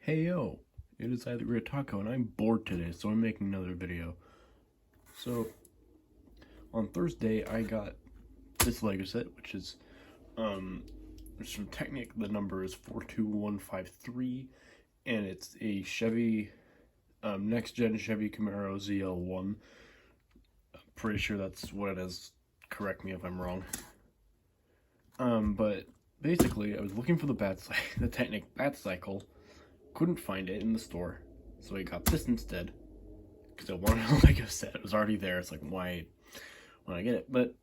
Hey yo, it is either Red Taco and I'm bored today, so I'm making another video. So, on Thursday I got this Lego set, which is from Technic. The number is 42153, and it's a Chevy, next-gen Chevy Camaro ZL1. I'm pretty sure that's what it is, correct me if I'm wrong. But basically I was looking for the Technic Bat Cycle. Couldn't find it in the store, so I got this instead because I wanted a Lego set. It was already there. It's like, why I get it? But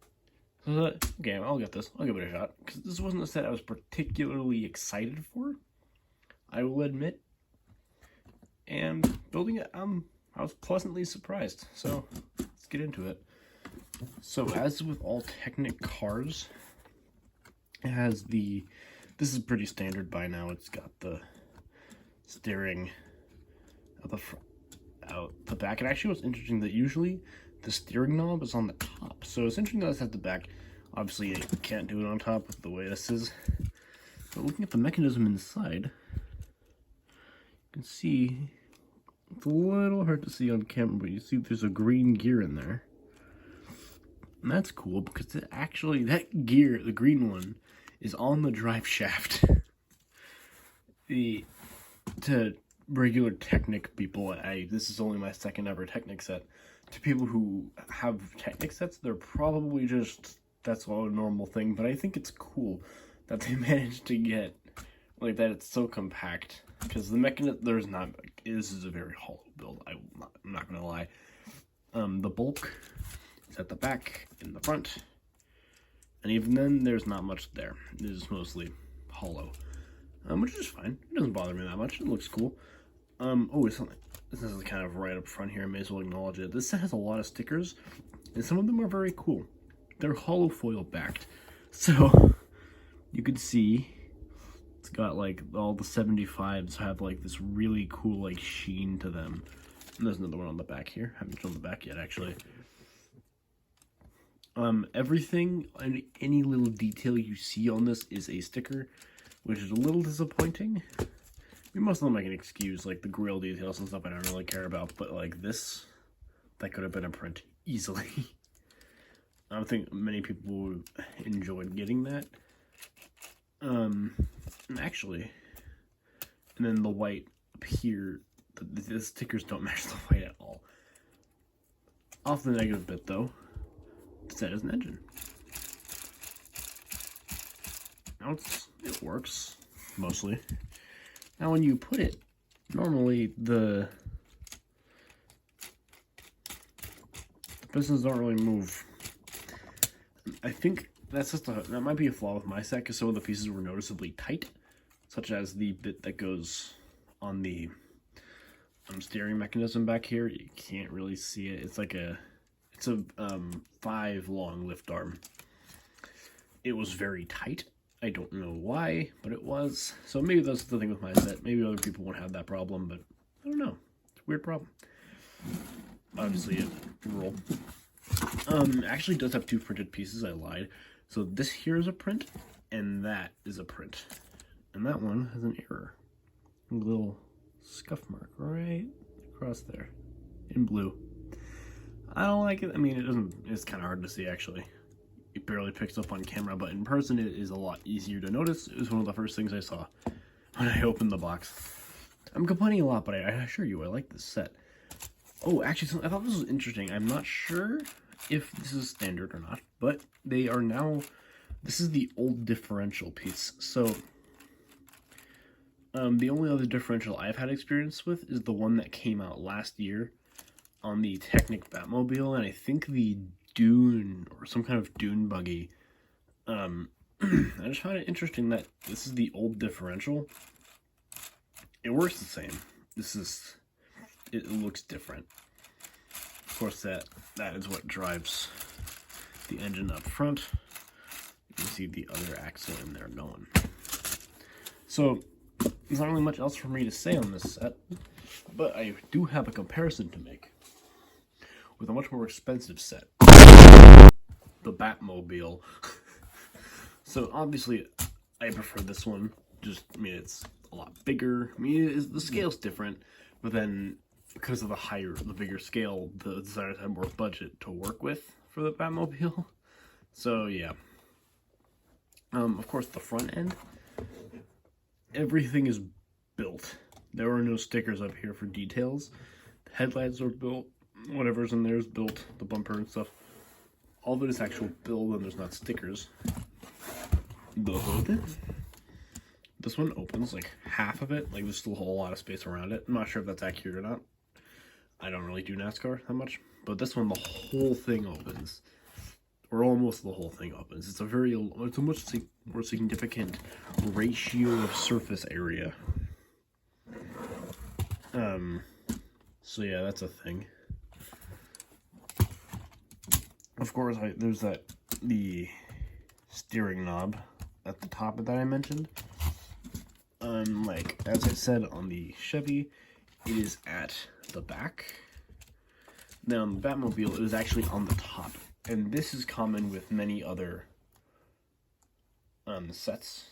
so I thought, okay, I'll get this. I'll give it a shot because this wasn't a set I was particularly excited for, I will admit. And building it, I was pleasantly surprised. So let's get into it. So as with all Technic cars, it has this is pretty standard by now. It's got the steering out the back. And actually what's interesting that usually the steering knob is on the top. So it's interesting that it's at the back. Obviously you can't do it on top with the way this is. But looking at the mechanism inside, you can see it's a little hard to see on camera, but you see there's a green gear in there. And that's cool because that gear, the green one, is on the drive shaft. To regular Technic people, this is only my second ever Technic set. To people who have Technic sets, they're probably just, that's all a normal thing, but I think it's cool that they managed to get, like, that it's so compact, because the mechanism, this is a very hollow build, I'm not gonna lie. The bulk is at the back, in the front, and even then, there's not much there. It is mostly hollow. Which is fine. It doesn't bother me that much. It looks cool. This is kind of right up front here. I may as well acknowledge it. This set has a lot of stickers, and some of them are very cool. They're hollow foil backed. So, you could see it's got, like, all the 75s have, like, this really cool, like, sheen to them. And there's another one on the back here. I haven't shown the back yet, actually. Everything, any little detail you see on this is a sticker, which is a little disappointing. I mean, most of them I can excuse, like the grill details and stuff I don't really care about, but like this, that could have been a print easily. I don't think many people enjoyed getting that. Actually, and then the white up here, the stickers don't match the white at all. Off the negative bit though, the set is an engine. Now it works, mostly. Now when you put it, normally the pistons don't really move. I think that might be a flaw with my set, because some of the pieces were noticeably tight, such as the bit that goes on the steering mechanism back here. You can't really see it. It's a 5 long lift arm. It was very tight. I don't know why, but it was. So maybe that's the thing with my set. Maybe other people won't have that problem, but I don't know. It's a weird problem. Obviously, it roll. Actually does have 2 printed pieces. I lied. So this here is a print, and that is a print. And that one has an error. A little scuff mark right across there in blue. I don't like it. I mean, it's kind of hard to see, actually. It barely picks up on camera, but in person it is a lot easier to notice. It was one of the first things I saw when I opened the box. I'm complaining a lot, but I assure you I like this set. Oh, actually, I thought this was interesting. I'm not sure if this is standard or not, but they are now, this is the old differential piece. So, the only other differential I've had experience with is the one that came out last year on the Technic Batmobile, and I think the Dune, or some kind of Dune buggy. I just find it interesting that this is the old differential. It works the same. It looks different. Of course, that is what drives the engine up front. You can see the other axle in there going. So, there's not really much else for me to say on this set, but I do have a comparison to make with a much more expensive set, the Batmobile. So obviously I prefer this one. It's a lot bigger. I mean, the scale's different, but then because of the bigger scale, the designers had more budget to work with for the Batmobile. So yeah. Of course, the front end, everything is built. There are no stickers up here for details. The headlights are built. Whatever's in there is built. The bumper and stuff. All of it is actual build, and there's not stickers. The hood. This one opens, like, half of it. Like, there's still a whole lot of space around it. I'm not sure if that's accurate or not. I don't really do NASCAR that much. But this one, the whole thing opens. Or almost the whole thing opens. It's a much more significant ratio of surface area. So yeah, that's a thing. Of course, there's the steering knob at the top of that I mentioned. Like, as I said on the Chevy, it is at the back. Now, on the Batmobile, it is actually on the top. And this is common with many other sets.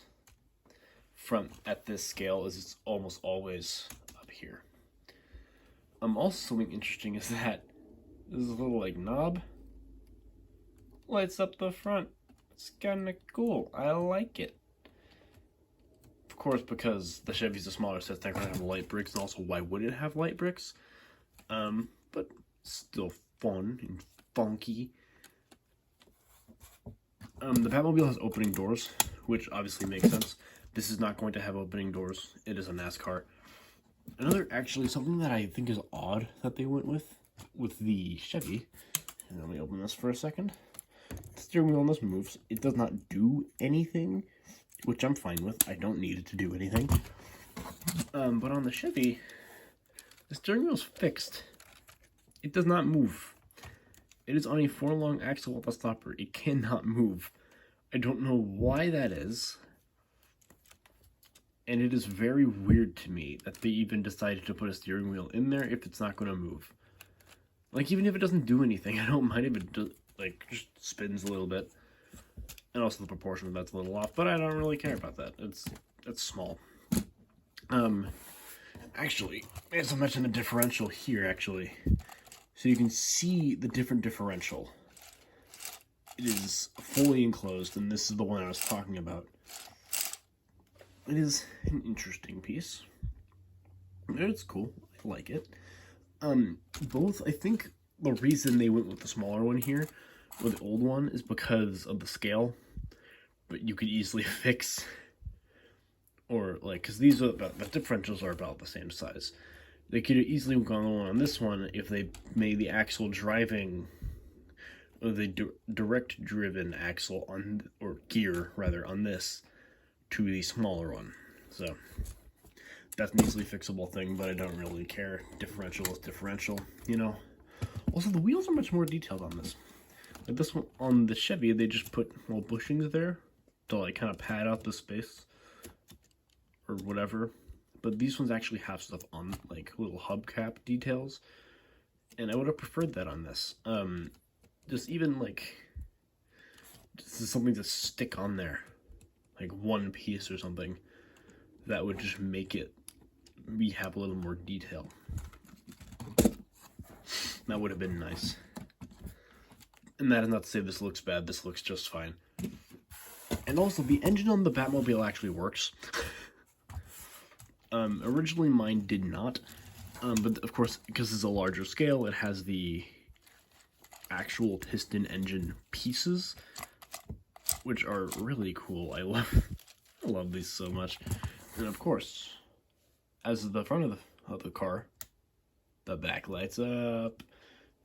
Front at this scale is it's almost always up here. Also, something interesting is that this little, like, knob lights up the front. It's kind of cool. I like it. Of course, because the Chevy's a smaller set, it's not going to have light bricks, and also, why would it have light bricks? But still fun and funky. The Batmobile has opening doors, which obviously makes sense. This is not going to have opening doors. It is a NASCAR. Actually, something that I think is odd that they went with the Chevy. And let me open this for a second. The steering wheel on this moves. It does not do anything, which I'm fine with. I don't need it to do anything. But on the Chevy, the steering wheel is fixed. It does not move. It is on a 4-long axle with a stopper. It cannot move. I don't know why that is. And it is very weird to me that they even decided to put a steering wheel in there if it's not going to move. Like, even if it doesn't do anything, I don't mind if it just spins a little bit. And also the proportion of that's a little off, but I don't really care about that. It's small. Actually, as I mentioned, the differential here, actually. So you can see the different differential. It is fully enclosed, and this is the one I was talking about. It is an interesting piece. It's cool. I like it. Both, I think the reason they went with the smaller one here, or the old one, is because of the scale. But you could easily fix, or like, because these are the differentials are about the same size. They could have easily gone on this one if they made the axle driving, or the direct driven axle on, or gear rather, on this to the smaller one. So that's an easily fixable thing, but I don't really care. Differential is differential, you know. Also, the wheels are much more detailed on this. Like this one on the Chevy, they just put little bushings there to like kind of pad out the space or whatever. But these ones actually have stuff on, like little hubcap details, and I would have preferred that on this. Just even like, this is something to stick on there, like one piece or something, that would just make it have a little more detail. That would have been nice. And that is not to say this looks bad. This looks just fine. And also, the engine on the Batmobile actually works. Originally mine did not, but of course, because it's a larger scale, it has the actual piston engine pieces, which are really cool. I love these so much. And of course, as the front of the car, the back lights up.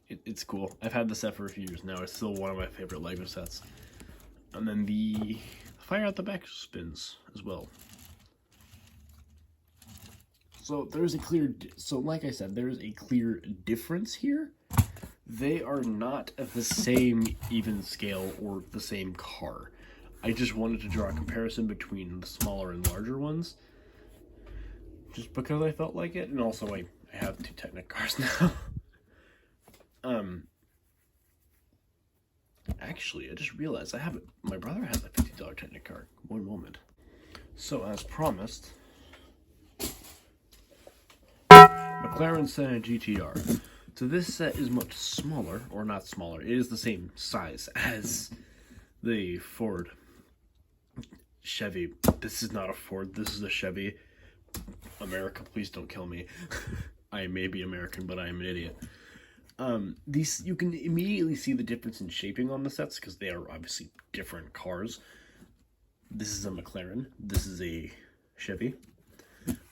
It's cool. I've had this set for a few years now. It's still one of my favorite LEGO sets. And then the fire out the back spins as well. So there's a clear, like I said, there's a clear difference here. They are not at the same even scale or the same car. I just wanted to draw a comparison between the smaller and larger ones, just because I felt like it, and also I have two Technic cars now. Actually, I just realized my brother has a $50 Technic car. One moment. So as promised, McLaren Senna GTR. So this set is much smaller, or not smaller, it is the same size as the Ford Chevy. This is not a Ford, this is a Chevy. America, please don't kill me. I may be American, but I am an idiot. These, you can immediately see the difference in shaping on the sets, because they are obviously different cars. This is a McLaren, this is a Chevy.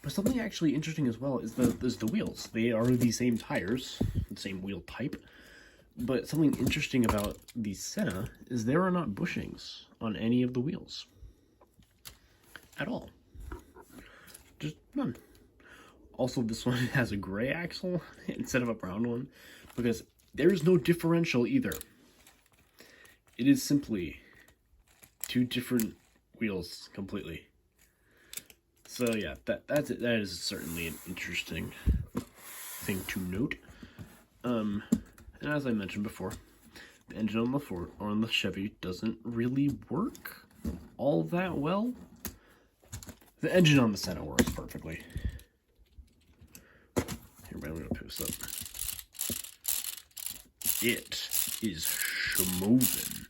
But something actually interesting as well is the wheels. They are the same tires, the same wheel type. But something interesting about the Senna is there are not bushings on any of the wheels. At all. Just none. Also, this one has a gray axle instead of a brown one, because there's no differential either. It is simply two different wheels completely. So yeah, that's it. That is certainly an interesting thing to note. And as I mentioned before, the engine on the Ford or on the Chevy doesn't really work all that well. The engine on the Senna works perfectly. Here, I'm gonna pick this up. It is schmovin',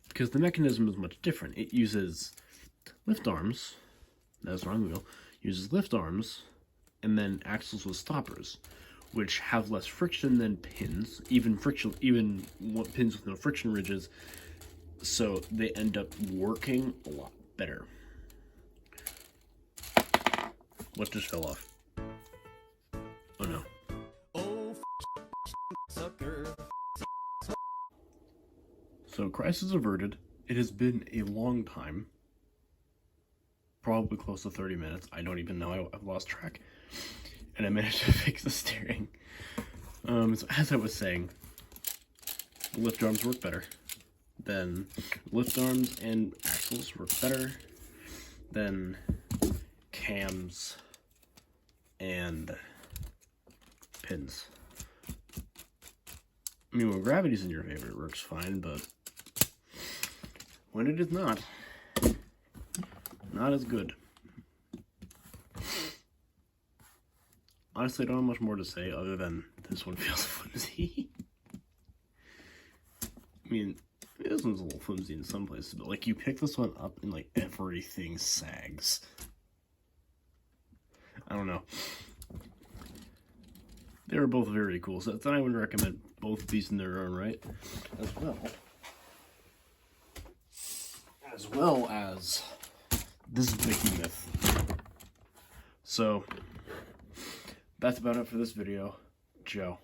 because the mechanism is much different. It uses lift arms. That's the wrong wheel. Uses lift arms and then axles with stoppers, which have less friction than pins, even pins with no friction ridges, so they end up working a lot better. What just fell off? Oh no. Oh, sucker. So crisis averted. It has been a long time. Probably close to 30 minutes. I don't even know. I've lost track. And I managed to fix the steering. So as I was saying, the lift arms work better. Then lift arms and axles work better than cams and pins. I mean, when gravity's in your favor, it works fine, but when it is not as good. Honestly, I don't have much more to say other than this one feels flimsy. I mean, this one's a little flimsy in some places, but like you pick this one up and like everything sags. I don't know. They were both very cool sets, and I would recommend both of these in their own right, as well as this behemoth. So that's about it for this video. Joe.